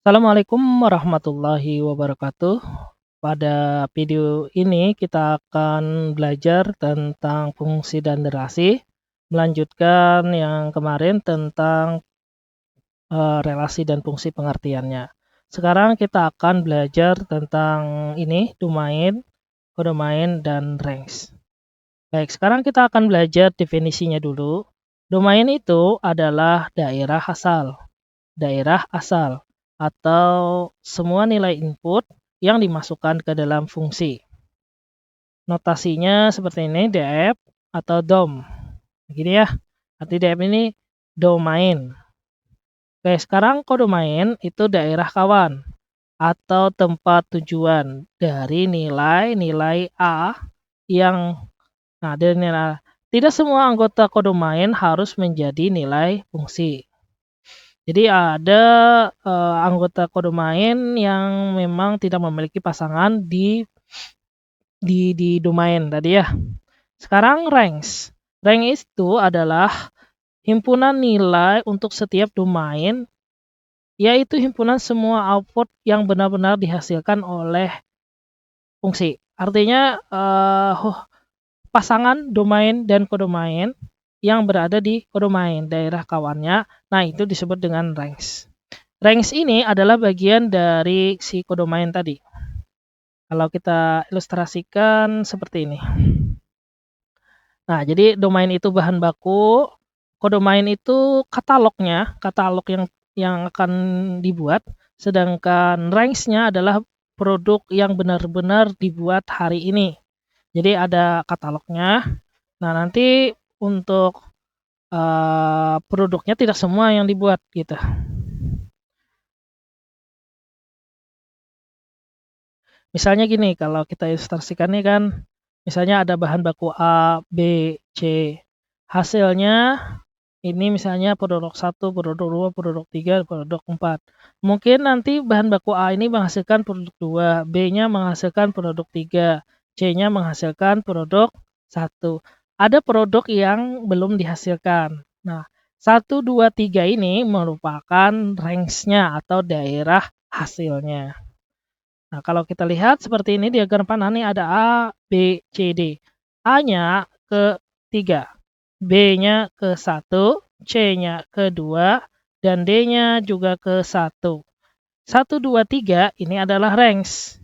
Assalamualaikum warahmatullahi wabarakatuh. Pada video ini kita akan belajar tentang fungsi dan derasi, melanjutkan yang kemarin tentang relasi dan fungsi pengertiannya. Sekarang kita akan belajar tentang ini, domain, kodomain, dan range. Baik, sekarang kita akan belajar definisinya dulu. Domain itu adalah daerah asal. Daerah asal atau semua nilai input yang dimasukkan ke dalam fungsi. Notasinya seperti ini, def atau dom. Begini ya, arti def ini domain. Oke, sekarang kodomain itu daerah kawan atau tempat tujuan dari nilai-nilai A yang dari nilai A. Tidak semua anggota kodomain harus menjadi nilai fungsi. Jadi ada anggota kodomain yang memang tidak memiliki pasangan di domain tadi ya. Sekarang range. Range itu adalah himpunan nilai untuk setiap domain, yaitu himpunan semua output yang benar-benar dihasilkan oleh fungsi. Artinya pasangan domain dan kodomain yang berada di kodomain, daerah kawannya. Nah, itu disebut dengan range. Range ini adalah bagian dari si kodomain tadi. Kalau kita ilustrasikan seperti ini. Nah, jadi domain itu bahan baku, kodomain itu katalog yang akan dibuat, sedangkan range-nya adalah produk yang benar-benar dibuat hari ini. Jadi ada katalognya. Nah, nanti untuk produknya tidak semua yang dibuat gitu. Misalnya gini, kalau kita ilustrasikan ini kan, misalnya ada bahan baku A, B, C. Hasilnya ini misalnya produk 1, produk 2, produk 3, produk 4. Mungkin nanti bahan baku A ini menghasilkan produk 2, B-nya menghasilkan produk 3, C-nya menghasilkan produk 1. Ada produk yang belum dihasilkan. Nah, 1, 2, 3 ini merupakan range-nya atau daerah hasilnya. Nah, kalau kita lihat seperti ini diagram panah nih ada A, B, C, D. A-nya ke 3, B-nya ke 1, C-nya ke 2, dan D-nya juga ke 1. 1, 2, 3 ini adalah range.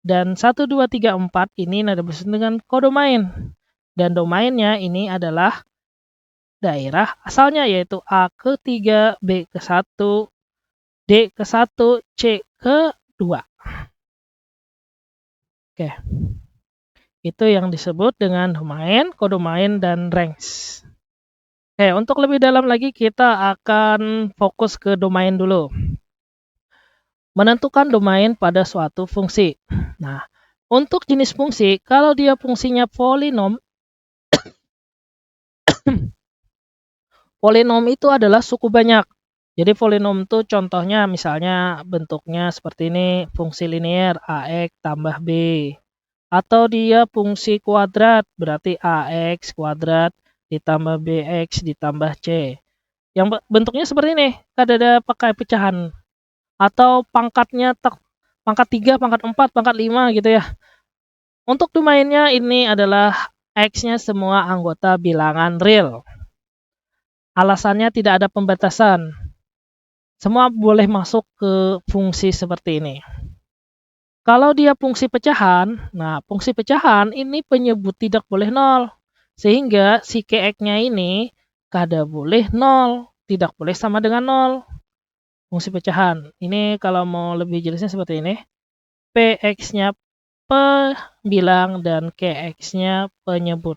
Dan 1, 2, 3, 4 ini ada bersama dengan kodomain. Dan domainnya ini adalah daerah asalnya yaitu A ke 3, B ke 1, D ke 1, C ke 2. Oke. Itu yang disebut dengan domain, kodomain, dan range. Oke, untuk lebih dalam lagi kita akan fokus ke domain dulu. Menentukan domain pada suatu fungsi. Nah, untuk jenis fungsi, kalau dia fungsinya polinom, polinom itu adalah suku banyak. Jadi polinom itu contohnya misalnya bentuknya seperti ini, fungsi linear AX tambah B. Atau dia fungsi kuadrat, berarti AX kuadrat ditambah BX ditambah C. Yang bentuknya seperti ini, ada pakai pecahan. Atau pangkatnya pangkat 3, pangkat 4, pangkat 5 gitu ya. Untuk domainnya ini adalah X-nya semua anggota bilangan real. Alasannya tidak ada pembatasan. Semua boleh masuk ke fungsi seperti ini. Kalau dia fungsi pecahan, nah fungsi pecahan ini penyebut tidak boleh 0. Sehingga si QX-nya ini kada boleh 0, tidak boleh sama dengan 0. Fungsi pecahan. Ini kalau mau lebih jelasnya seperti ini. PX-nya pembilang dan QX-nya penyebut.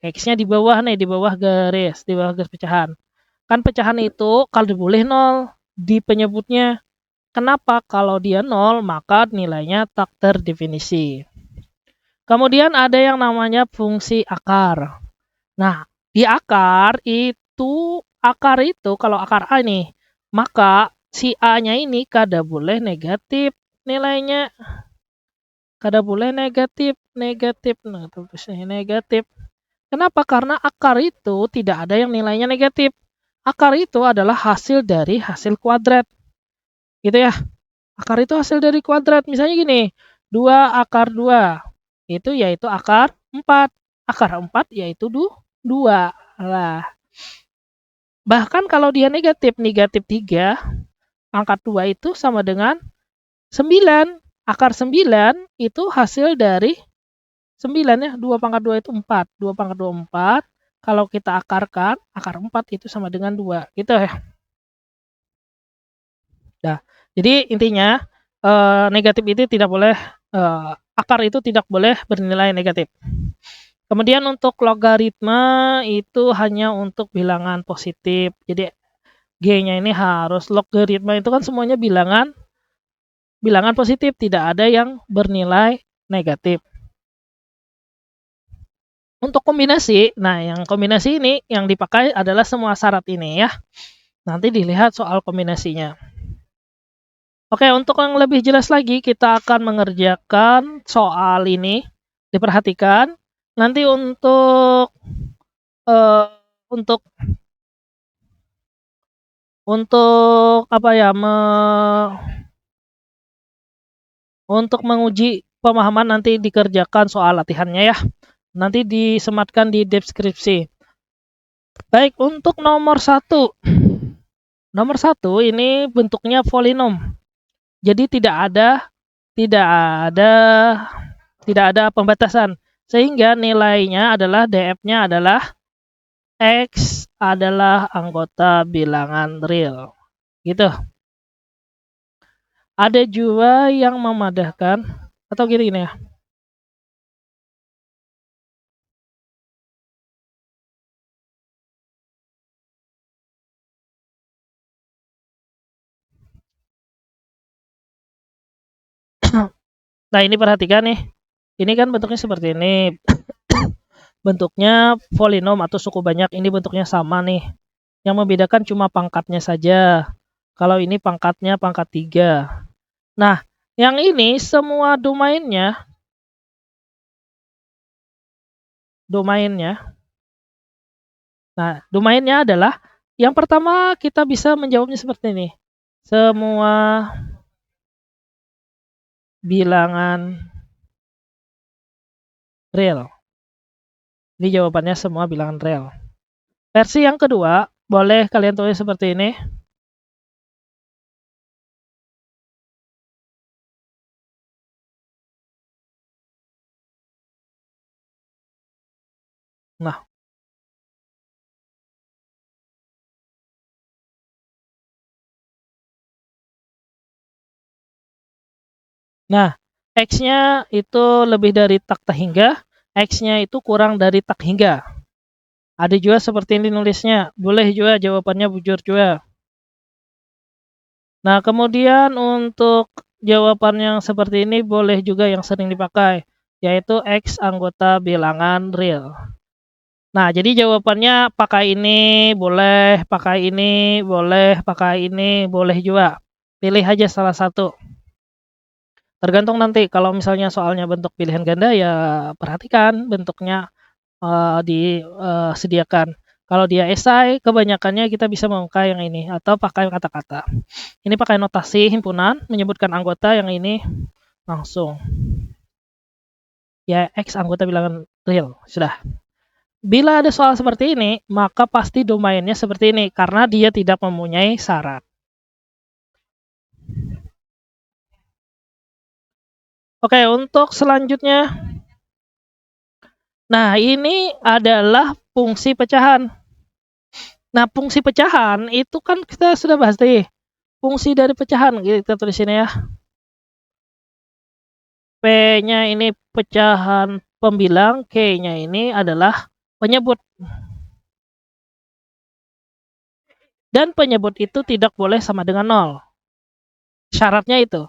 X-nya di bawah nih, di bawah garis pecahan. Kan pecahan itu kalau boleh 0 di penyebutnya. Kenapa? Kalau dia 0, maka nilainya tak terdefinisi. Kemudian ada yang namanya fungsi akar. Nah, di akar itu kalau akar A nih, maka si A-nya ini kada boleh negatif nilainya. Kada boleh negatif. Nah, tulisnya negatif. Kenapa? Karena akar itu tidak ada yang nilainya negatif. Akar itu adalah hasil dari hasil kuadrat. Gitu ya. Akar itu hasil dari kuadrat. Misalnya gini, 2 akar 2 itu yaitu akar 4. Akar 4 yaitu 2. Nah, bahkan kalau dia negatif, negatif 3, pangkat 2 itu sama dengan 9. Akar 9 itu hasil dari 9 ya, 2 pangkat 2 itu 4. 2 pangkat 2, 4. Kalau kita akarkan, akar 4 itu sama dengan 2. Gitu ya. Nah, jadi intinya negatif itu tidak boleh, akar itu tidak boleh bernilai negatif. Kemudian untuk logaritma itu hanya untuk bilangan positif. Jadi G-nya ini harus, logaritma itu kan semuanya bilangan positif, tidak ada yang bernilai negatif. Untuk kombinasi, nah yang kombinasi ini yang dipakai adalah semua syarat ini ya. Nanti dilihat soal kombinasinya. Oke, untuk yang lebih jelas lagi kita akan mengerjakan soal ini. Diperhatikan. Nanti untuk uh, untuk apa ya, untuk menguji pemahaman nanti dikerjakan soal latihannya ya. Nanti disematkan di deskripsi. Baik, untuk nomor 1. Nomor 1 ini bentuknya polinom. Jadi tidak ada pembatasan. Sehingga nilainya adalah df-nya adalah X adalah anggota bilangan real. Gitu. Ada juga yang memadahkan atau gini ya. Nah, ini perhatikan nih. Ini kan bentuknya seperti ini. Bentuknya polinom atau suku banyak. Ini bentuknya sama nih. Yang membedakan cuma pangkatnya saja. Kalau ini pangkatnya pangkat 3. Nah, yang ini semua domainnya Nah, domainnya adalah yang pertama kita bisa menjawabnya seperti ini. Semua bilangan real. Ini jawabannya semua bilangan real. Versi yang kedua, boleh kalian tulis seperti ini. Nah, X-nya itu lebih dari tak terhingga, X-nya itu kurang dari tak hingga. Ada juga seperti ini nulisnya, boleh juga jawabannya bujur juga. Nah, kemudian untuk jawaban yang seperti ini boleh juga yang sering dipakai, yaitu X anggota bilangan real. Nah, jadi jawabannya pakai ini, boleh, pakai ini, boleh, pakai ini, boleh juga. Pilih aja salah satu. Tergantung nanti kalau misalnya soalnya bentuk pilihan ganda ya perhatikan bentuknya disediakan. Kalau dia esai, kebanyakannya kita bisa memakai yang ini atau pakai kata-kata. Ini pakai notasi himpunan, menyebutkan anggota, yang ini langsung. Ya, X anggota bilangan real. Sudah. Bila ada soal seperti ini, maka pasti domainnya seperti ini, karena dia tidak mempunyai syarat. Oke, untuk selanjutnya. Nah, ini adalah fungsi pecahan. Nah, fungsi pecahan itu kan kita sudah bahas tadi. Fungsi dari pecahan, kita tulis ini ya. P-nya ini pecahan pembilang, Q-nya ini adalah penyebut. Dan penyebut itu tidak boleh sama dengan 0. Syaratnya itu.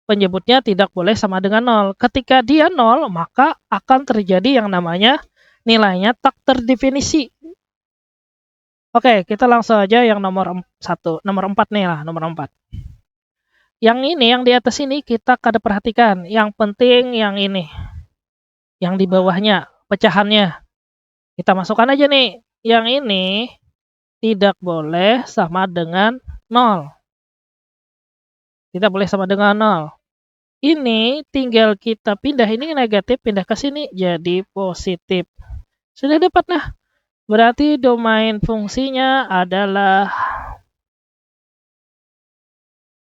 Penyebutnya tidak boleh sama dengan 0. Ketika dia 0, maka akan terjadi yang namanya nilainya tak terdefinisi. Oke, kita langsung aja yang nomor 1. Nomor 4 nih lah, nomor 4. Yang ini, yang di atas ini kita kada perhatikan. Yang penting yang ini. Yang di bawahnya, pecahannya. Kita masukkan aja nih. Yang ini tidak boleh sama dengan 0. tidak boleh sama dengan 0. Ini tinggal kita pindah, ini negatif, pindah ke sini jadi positif. Sudah dapat. Nah, berarti domain fungsinya adalah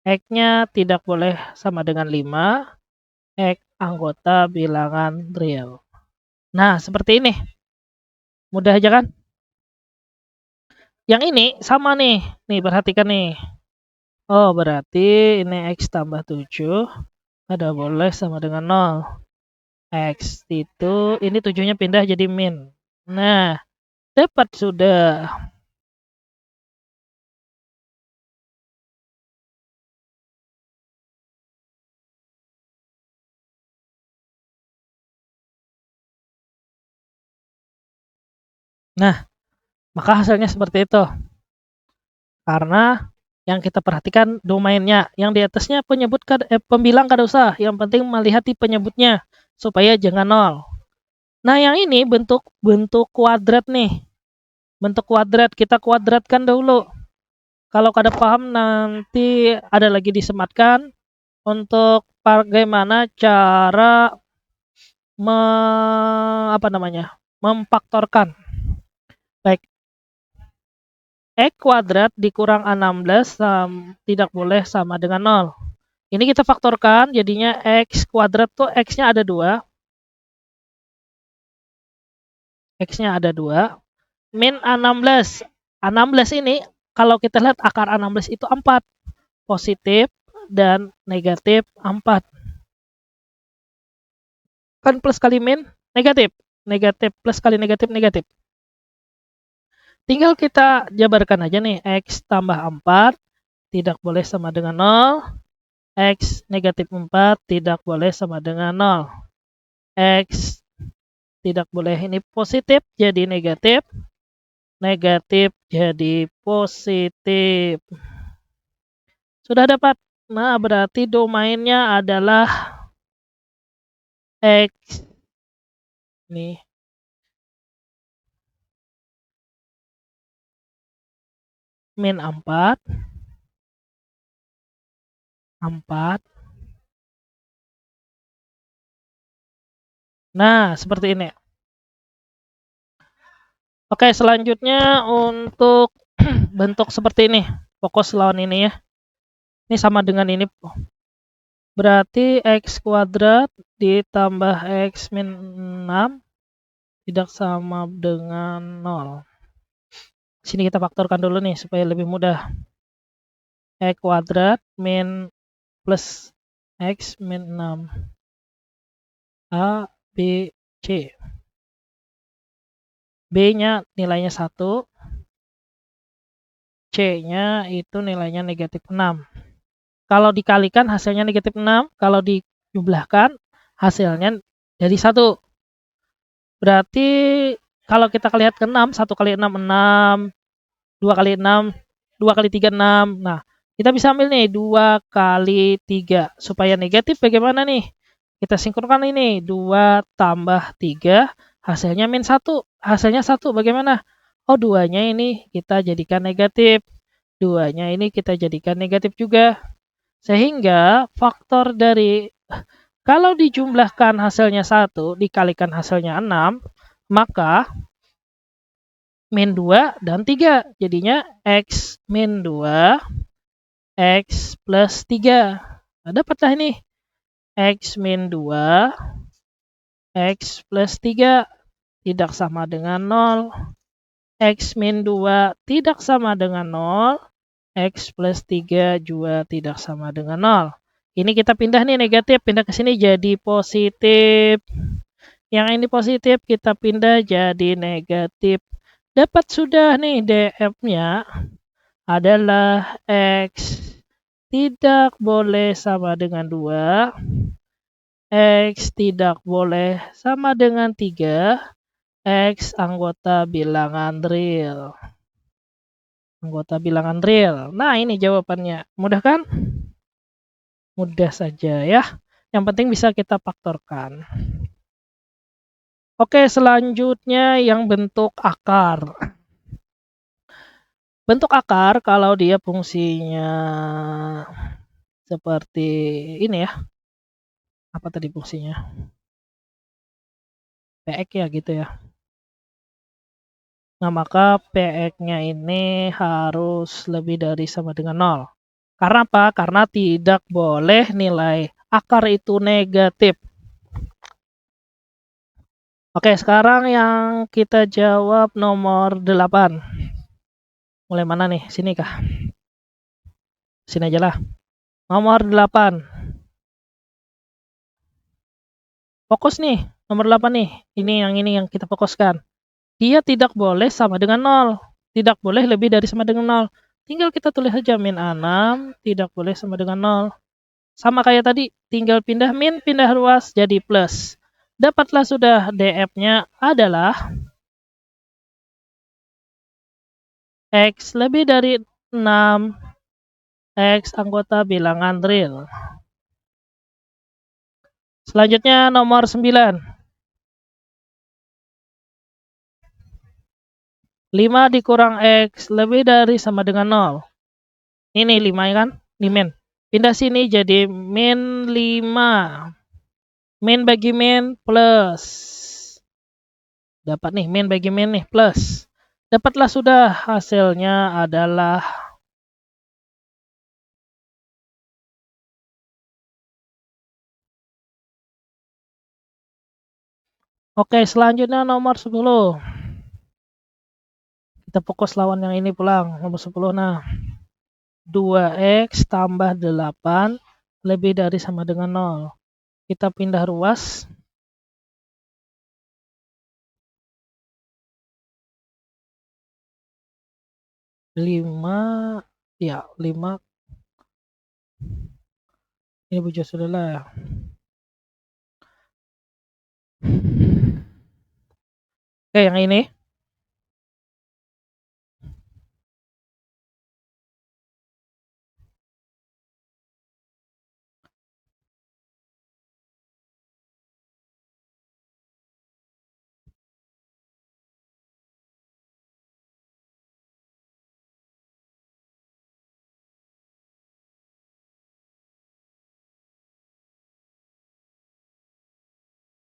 X-nya tidak boleh sama dengan 5, X anggota bilangan real. Nah, seperti ini. Mudah aja kan? Yang ini sama nih. Nih, perhatikan nih. Oh, berarti ini X tambah 7 ada boleh sama dengan 0. X itu, ini 7-nya pindah jadi min. Nah, dapat sudah. Nah, maka hasilnya seperti itu. Karena yang kita perhatikan domainnya. Yang di atasnya pembilang kada usah. Yang penting melihat di penyebutnya supaya jangan 0. Nah, yang ini bentuk kuadrat nih. Bentuk kuadrat kita kuadratkan dahulu. Kalau kada paham nanti ada lagi disematkan untuk bagaimana cara memfaktorkan. Baik. X kuadrat dikurang 16 tidak boleh sama dengan 0. Ini kita faktorkan, jadinya X kuadrat tuh X-nya ada 2. X-nya ada 2. Min 16. 16 ini, kalau kita lihat akar 16 itu 4. Positif dan negatif 4. Kan plus kali min, negatif. Negatif plus kali negatif, negatif. Tinggal kita jabarkan aja nih, X tambah 4 tidak boleh sama dengan 0. X negatif 4 tidak boleh sama dengan 0. X tidak boleh ini positif jadi negatif. Negatif jadi positif. Sudah dapat. Nah, berarti domainnya adalah X. Nih. Min 4. 4. Nah, seperti ini. Oke, selanjutnya untuk bentuk seperti ini. Fokus lawan ini ya. Ini sama dengan ini. Berarti X kuadrat ditambah X min 6 tidak sama dengan 0. Sini kita faktorkan dulu nih supaya lebih mudah. X kuadrat min plus X min 6. A, B, C. B-nya nilainya 1. C-nya itu nilainya negatif 6. Kalau dikalikan hasilnya negatif 6. Kalau dijumlahkan hasilnya jadi 1. Berarti kalau kita lihat ke 6, 1 kali 6, 6. 2 kali 6, 2 kali 3, 6. Nah, kita bisa ambil nih 2 kali 3. Supaya negatif bagaimana nih? Kita sinkronkan ini. 2 tambah 3, hasilnya min 1. Hasilnya 1 bagaimana? Oh, 2-nya ini kita jadikan negatif. 2-nya ini kita jadikan negatif juga. Sehingga faktor dari, kalau dijumlahkan hasilnya 1, dikalikan hasilnya 6, maka min 2 dan 3. Jadinya X min 2, X plus 3. Nah, dapatlah ini. X min 2, X plus 3 tidak sama dengan 0. X min 2 tidak sama dengan 0. X plus 3 juga tidak sama dengan 0. Ini kita pindah nih negatif, pindah ke sini jadi positif. Yang ini positif kita pindah jadi negatif. Dapat sudah nih DF-nya adalah X tidak boleh sama dengan 2. X tidak boleh sama dengan 3. X anggota bilangan real. Anggota bilangan real. Nah, ini jawabannya. Mudah kan? Mudah saja ya. Yang penting bisa kita faktorkan. Oke, selanjutnya yang bentuk akar. Bentuk akar kalau dia fungsinya seperti ini ya. Apa tadi fungsinya? PX ya gitu ya. Nah, maka PX-nya ini harus lebih dari sama dengan 0. Karena apa? Karena tidak boleh nilai akar itu negatif. Oke, sekarang yang kita jawab nomor 8. Mulai mana nih? Sini kah? Sini aja lah. Nomor 8. Fokus nih, nomor 8 nih. Ini yang kita fokuskan. Dia tidak boleh sama dengan 0. Tidak boleh lebih dari sama dengan 0. Tinggal kita tulis aja min 6, tidak boleh sama dengan 0. Sama kayak tadi, tinggal pindah min, pindah ruas, jadi plus. Dapatlah sudah DF-nya adalah X lebih dari 6, X anggota bilangan real. Selanjutnya nomor 9. 5 dikurang X lebih dari sama dengan 0. Ini 5 ya kan? Ini min. Pindah sini jadi min 5. Min bagi min plus. Dapat nih min bagi min nih plus. Dapatlah sudah hasilnya adalah oke, selanjutnya nomor 10. Kita fokus lawan yang ini pulang. Nomor 10 nah. 2X tambah 8 lebih dari sama dengan 0. Kita pindah ruas. 5 ya 5 ini bujur sudah lah. Oke, yang ini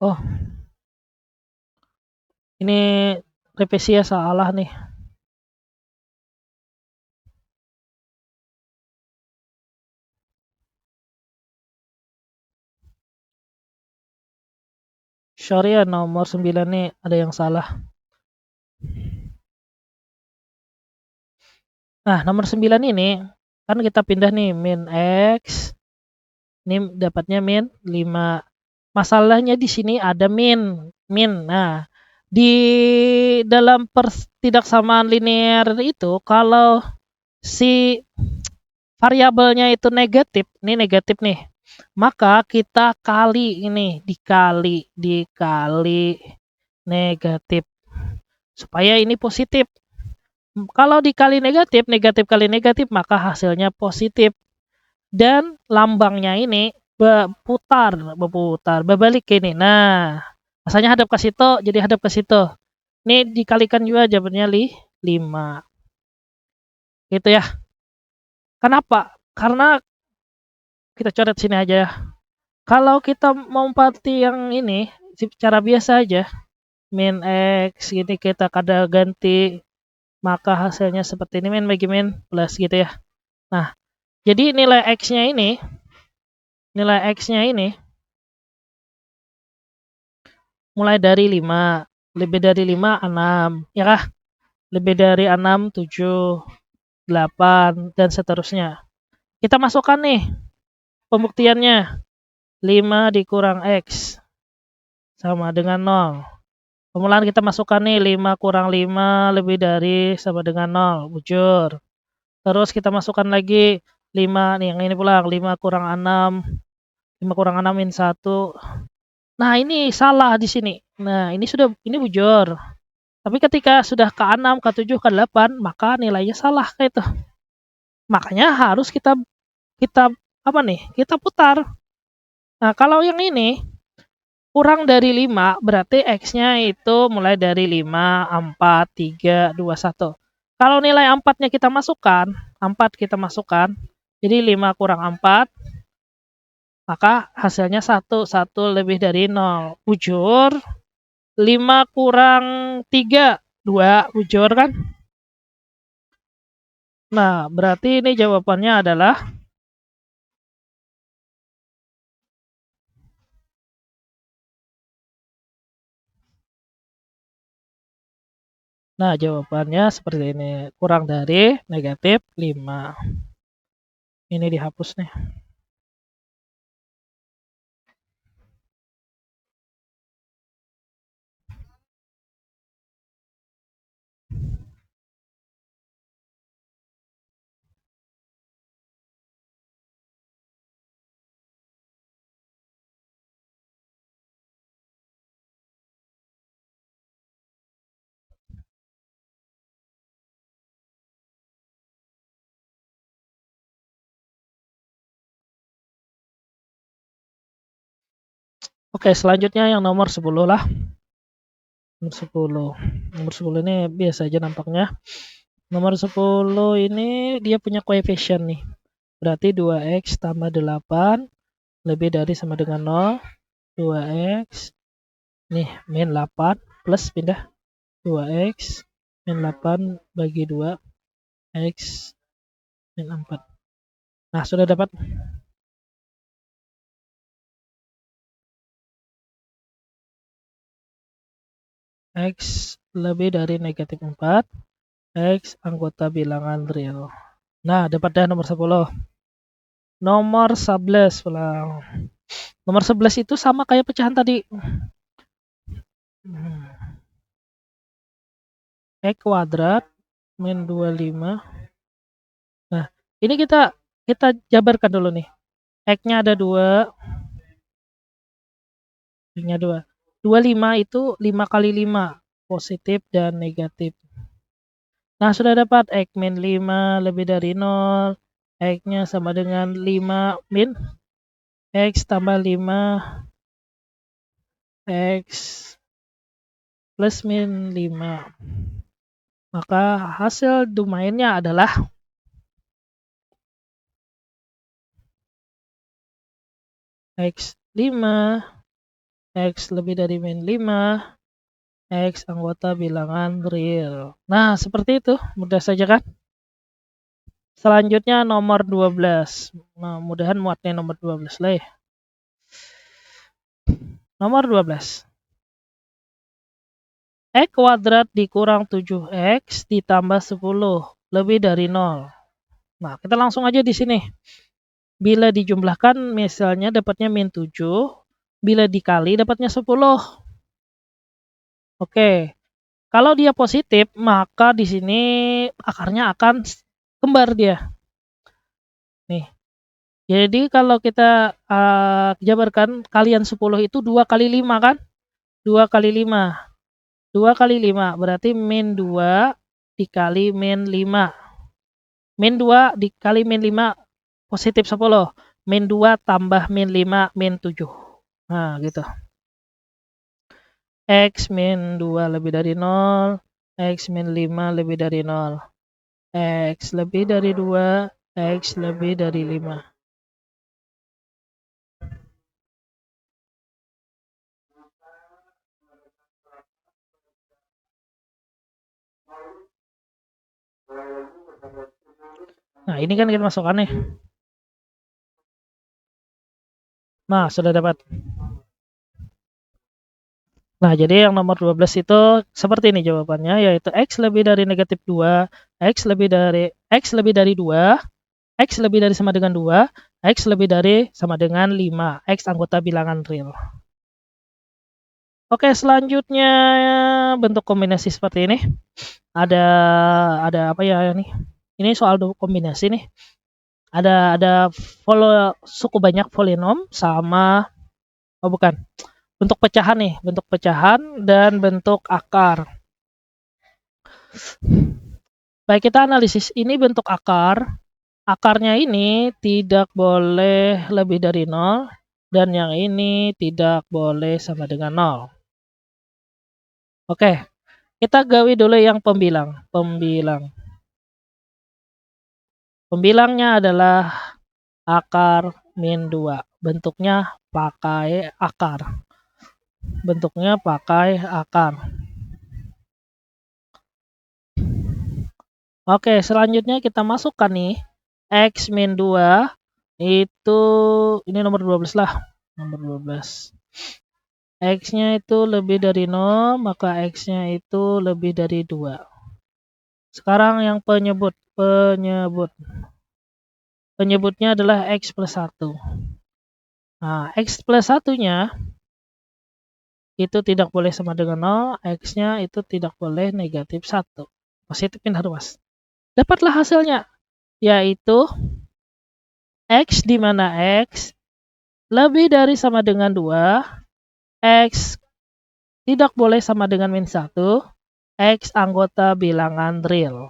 oh ini revisi ya salah nih. Sorry ya, nomor 9 nih ada yang salah. Nah, nomor 9 ini kan kita pindah nih min X. Ini dapatnya min 5. Masalahnya di sini ada min. Nah, di dalam ketidaksamaan linear itu kalau si variabelnya itu negatif, ini negatif nih. Maka kita kali ini dikali negatif supaya ini positif. Kalau dikali negatif, negatif kali negatif maka hasilnya positif. Dan lambangnya ini berbalik ke ini. Nah, asalnya hadap ke situ, jadi hadap ke situ. Ini dikalikan juga jawabannya 5. Gitu ya. Kenapa? Karena kita coret sini aja ya. Kalau kita mau empati yang ini secara biasa aja, min X ini kita kada ganti, maka hasilnya seperti ini min bagi min plus gitu ya. Nah, jadi nilai X-nya ini mulai dari 5, lebih dari 5 6, ya kah? Lebih dari 6 7, 8 dan seterusnya. Kita masukkan nih pembuktiannya. 5 dikurang X sama dengan 0. Pemulaan kita masukkan nih 5 kurang 5 lebih dari sama dengan 0, bujur. Terus kita masukkan lagi 5 nih yang ini pulang, 5 kurang 6, 5 kurang 6 min 1. Nah, ini salah di sini. Nah, ini bujur. Tapi ketika sudah ke 6, ke 7, ke 8, maka nilainya salah kayak itu. Makanya harus kita apa nih? Kita putar. Nah, kalau yang ini kurang dari 5 berarti X-nya itu mulai dari 5, 4, 3, 2, 1. Kalau nilai 4-nya kita masukkan, 4 kita masukkan, jadi 5 kurang 4, Maka hasilnya 1, 1 lebih dari 0. Bujur, 5 kurang 3, 2. Bujur kan? Nah, berarti ini jawabannya adalah nah, jawabannya seperti ini. Kurang dari negatif 5. Ini dihapus nih. Oke, selanjutnya yang nomor 10 lah. Nomor 10. Nomor 10 ini biasa aja nampaknya. Nomor 10 ini dia punya koefisien nih. Berarti 2x tambah 8 lebih dari sama dengan 0. 2x nih min 8 plus pindah 2x min 8 bagi 2 x min 4. Nah, sudah dapat. X lebih dari negatif 4. X anggota bilangan real. Nah, dapat dah nomor 10. Nomor 11 pulang. Nomor 11 itu sama kayak pecahan tadi. X kuadrat min 25. Nah, ini kita jabarkan dulu nih. X-nya ada 2. X-nya 2. 25 itu 5 kali 5. Positif dan negatif. Nah, sudah dapat X min 5 lebih dari 0. X-nya sama dengan 5 min X tambah 5 X plus min 5. Maka hasil domainnya adalah X 5, X lebih dari min 5, X anggota bilangan real. Nah, seperti itu. Mudah saja kan? Selanjutnya nomor 12. Nah, mudahan muatnya nomor 12 lah ya. Nomor 12. X kuadrat dikurang 7X ditambah 10 lebih dari 0. Nah, kita langsung aja di sini. Bila dijumlahkan misalnya dapatnya min 7. Bila dikali dapatnya 10. Oke. Kalau dia positif, maka di sini akarnya akan kembar dia. Nih. Jadi kalau kita jabarkan kalian 10 itu 2 kali 5 kan? 2 kali 5. 2 kali 5 berarti min 2 dikali min 5. Min 2 dikali min 5 positif 10. Min 2 tambah min 5 min 7. Nah, gitu. X min 2 lebih dari 0. X min 5 lebih dari 0. X lebih dari 2. X lebih dari 5. Nah, ini kan kita masukkan nih. Nah, sudah dapat. Nah, jadi yang nomor 12 itu seperti ini jawabannya, yaitu X lebih dari negatif 2, X lebih dari 2, X lebih dari sama dengan 2, X lebih dari sama dengan 5, X anggota bilangan real. Oke, selanjutnya bentuk kombinasi seperti ini. Ada apa ya nih? Ini soal kombinasi nih. Ada suku banyak polinom sama bukan. Bentuk pecahan nih, bentuk pecahan dan bentuk akar. Baik, kita analisis. Ini bentuk akar. Akarnya ini tidak boleh lebih dari 0 dan yang ini tidak boleh sama dengan 0. Oke, kita gawi dulu yang pembilang. Pembilangnya adalah akar min 2. Bentuknya pakai akar. Bentuknya pakai akar. Oke, selanjutnya kita masukkan nih X min 2 itu ini nomor 12 lah. Nomor 12. X-nya itu lebih dari 0, maka X-nya itu lebih dari 2. Sekarang yang penyebut. Penyebutnya adalah X plus 1. Nah, X plus 1-nya itu tidak boleh sama dengan 0, X-nya itu tidak boleh negatif 1. Positif pindah ruas. Dapatlah hasilnya, yaitu X di mana X lebih dari sama dengan 2, X tidak boleh sama dengan min 1, X anggota bilangan real.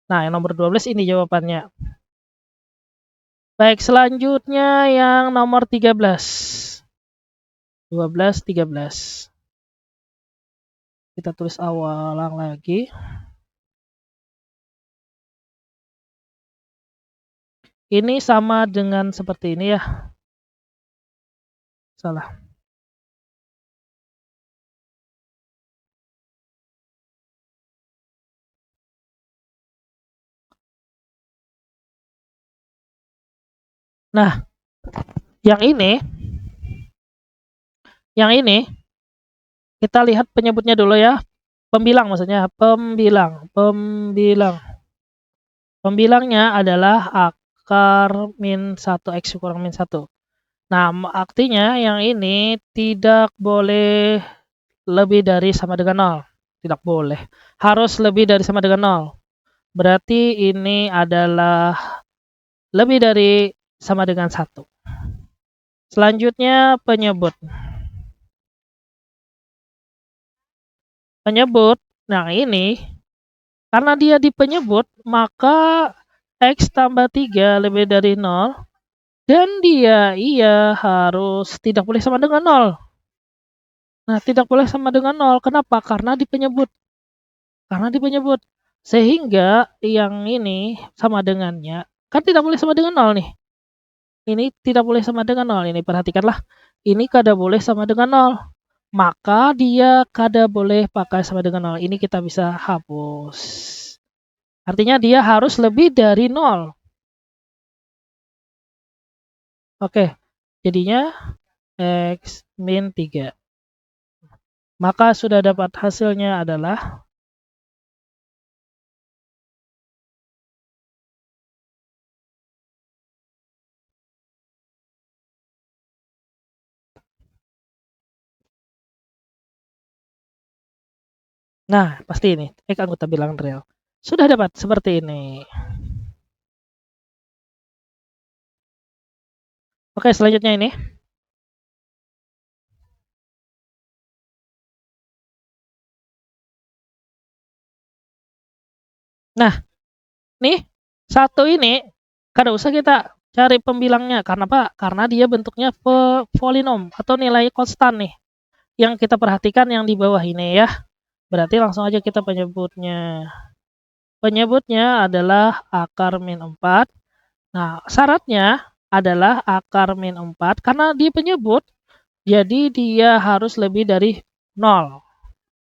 Nah, yang nomor 12 ini jawabannya. Baik, selanjutnya yang nomor 13. 12, 13. Kita tulis ulang lagi. Ini sama dengan seperti ini ya. Salah. Nah, yang ini kita lihat penyebutnya dulu ya. Pembilang maksudnya, Pembilangnya adalah akar min 1 X kurang min 1. Nah, artinya yang ini tidak boleh lebih dari sama dengan 0. Tidak boleh. Harus lebih dari sama dengan 0. Berarti ini adalah lebih dari sama dengan 1. Selanjutnya penyebut. Nah ini, karena dia di penyebut, maka X tambah 3 lebih dari 0. Dan dia harus tidak boleh sama dengan 0. Nah, tidak boleh sama dengan 0. Kenapa? Karena di penyebut. Sehingga yang ini sama dengannya, kan tidak boleh sama dengan 0 nih. Ini tidak boleh sama dengan 0. Ini perhatikanlah. Ini kada boleh sama dengan 0. Maka dia kada boleh pakai sama dengan 0. Ini kita bisa hapus. Artinya dia harus lebih dari 0. Oke. Jadinya X min 3. Maka sudah dapat hasilnya adalah nah, pasti ini X anggota bilangan real. Sudah dapat seperti ini. Oke, selanjutnya ini. Nah, nih satu ini kada usah kita cari pembilangnya. Karena apa? Karena dia bentuknya polinom atau nilai konstan nih. Yang kita perhatikan yang di bawah ini ya. Berarti langsung aja kita penyebutnya. Penyebutnya adalah akar min 4. Nah, syaratnya adalah akar min 4. Karena di penyebut, jadi dia harus lebih dari 0.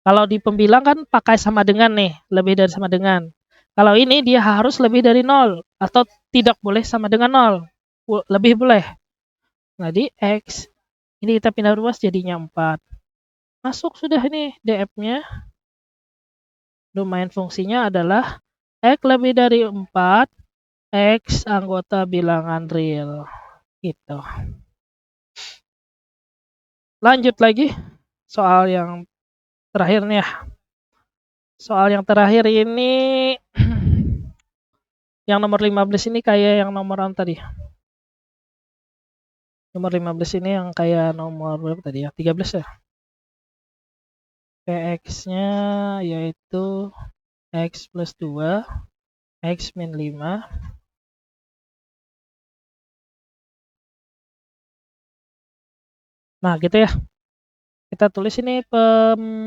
Kalau di pembilang kan pakai sama dengan nih, lebih dari sama dengan. Kalau ini dia harus lebih dari 0 atau tidak boleh sama dengan 0. Lebih boleh. Jadi X, ini kita pindah ruas jadinya 4. Masuk sudah ini DF-nya. Domain fungsinya adalah X lebih dari 4, X anggota bilangan real. Gitu. Lanjut lagi. Soal yang terakhir nih ya. Soal yang terakhir ini yang nomor 15 ini kayak yang nomor tadi. Nomor 15 ini yang kayak nomor berapa tadi ya? 13 ya. PX-nya yaitu X plus 2, X min 5. Nah, gitu ya. Kita tulis ini pembilang.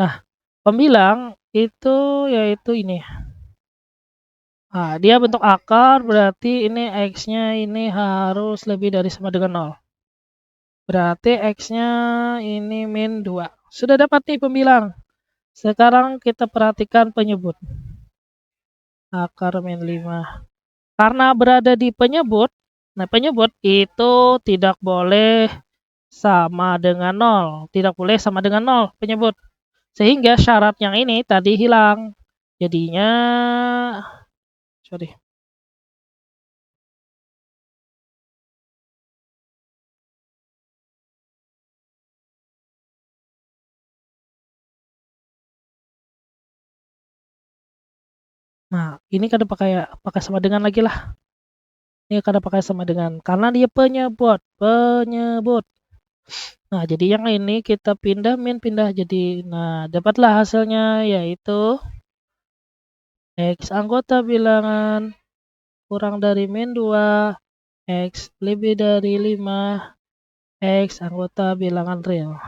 Nah, pembilang itu yaitu ini. Nah, dia bentuk akar berarti ini X-nya ini harus lebih dari sama dengan 0. Berarti X-nya ini min 2. Sudah dapat nih pembilang. Sekarang kita perhatikan penyebut. Akar min 5. Karena berada di penyebut, nah penyebut itu tidak boleh sama dengan 0. Tidak boleh sama dengan 0 penyebut. Sehingga syarat yang ini tadi hilang. Jadinya, sorry. Nah, ini kada pakai sama dengan lagi lah. Ini kada pakai sama dengan karena dia penyebut. Nah, jadi yang ini kita pindah pindah jadi dapatlah hasilnya yaitu X anggota bilangan kurang dari min 2, X lebih dari 5, X anggota bilangan real.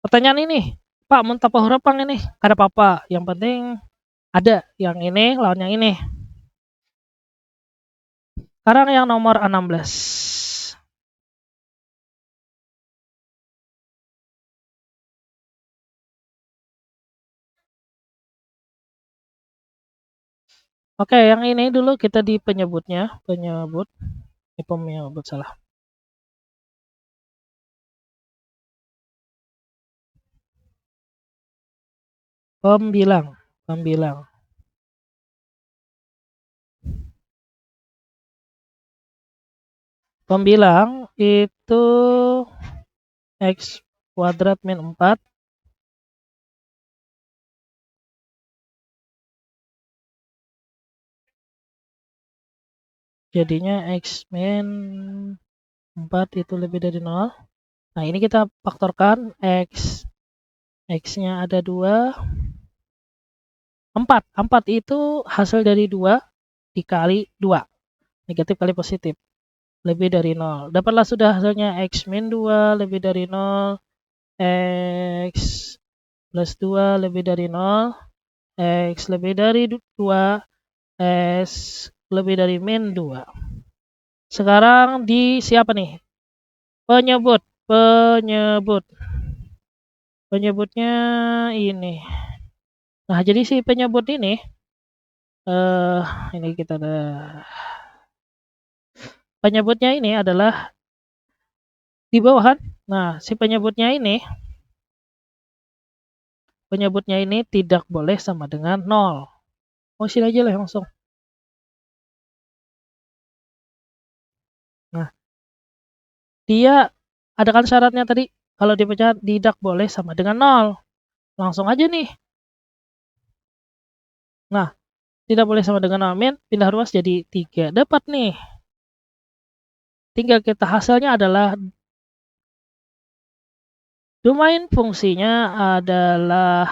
Pertanyaan ini, Pak, mun tanpa huruf pang ini, kada apa-apa. Yang penting ada yang ini lawan yang ini. Sekarang yang nomor 16. Oke, yang ini dulu kita di penyebutnya, penyebut salah. Pembilang. Pembilang itu X kuadrat min 4 jadinya X min 4 itu lebih dari 0. Nah, ini kita faktorkan X-nya ada 2. 4 itu hasil dari 2 dikali 2. Negatif kali positif. Lebih dari 0. Dapatlah sudah hasilnya X min 2 lebih dari 0. X plus 2 lebih dari 0. X lebih dari 2. X lebih dari min 2. Sekarang di siapa nih? Penyebut. Penyebutnya ini. Nah, jadi si penyebut ini ini kita ada penyebutnya ini adalah di bawah kan. Nah, si penyebutnya ini tidak boleh sama dengan 0. Oh, sini aja lah langsung. Nah, dia ada kan syaratnya tadi kalau dipecah tidak boleh sama dengan 0. Langsung aja nih. Nah, tidak boleh sama dengan 0 min pindah ruas jadi 3. Dapat nih. Tinggal kita hasilnya adalah domain fungsinya adalah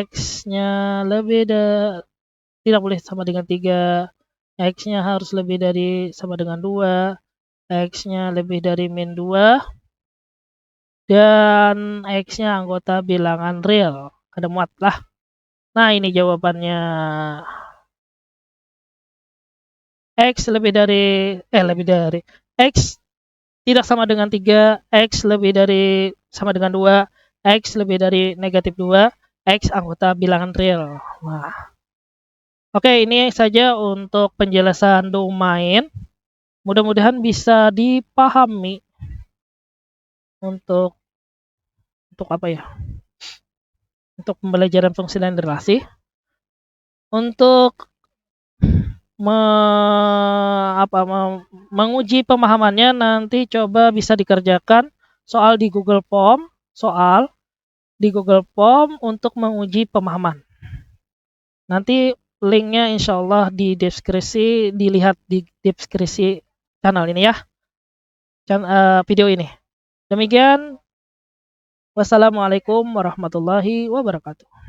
X-nya lebih tidak boleh sama dengan 3, X-nya harus lebih dari sama dengan 2, X-nya lebih dari min 2, dan X-nya anggota bilangan real. Kada muat lah. Nah, ini jawabannya. X lebih dari X tidak sama dengan 3, X lebih dari sama dengan 2, X lebih dari negatif 2, X anggota bilangan real. Nah, oke, ini saja untuk penjelasan domain. Mudah-mudahan bisa dipahami untuk apa ya? Untuk pembelajaran fungsi dan relasi. Untuk menguji pemahamannya nanti coba bisa dikerjakan soal di Google Form untuk menguji pemahaman. Nanti linknya insya Allah di deskripsi, dilihat di deskripsi channel ini ya, video ini. Demikian, wassalamualaikum warahmatullahi wabarakatuh.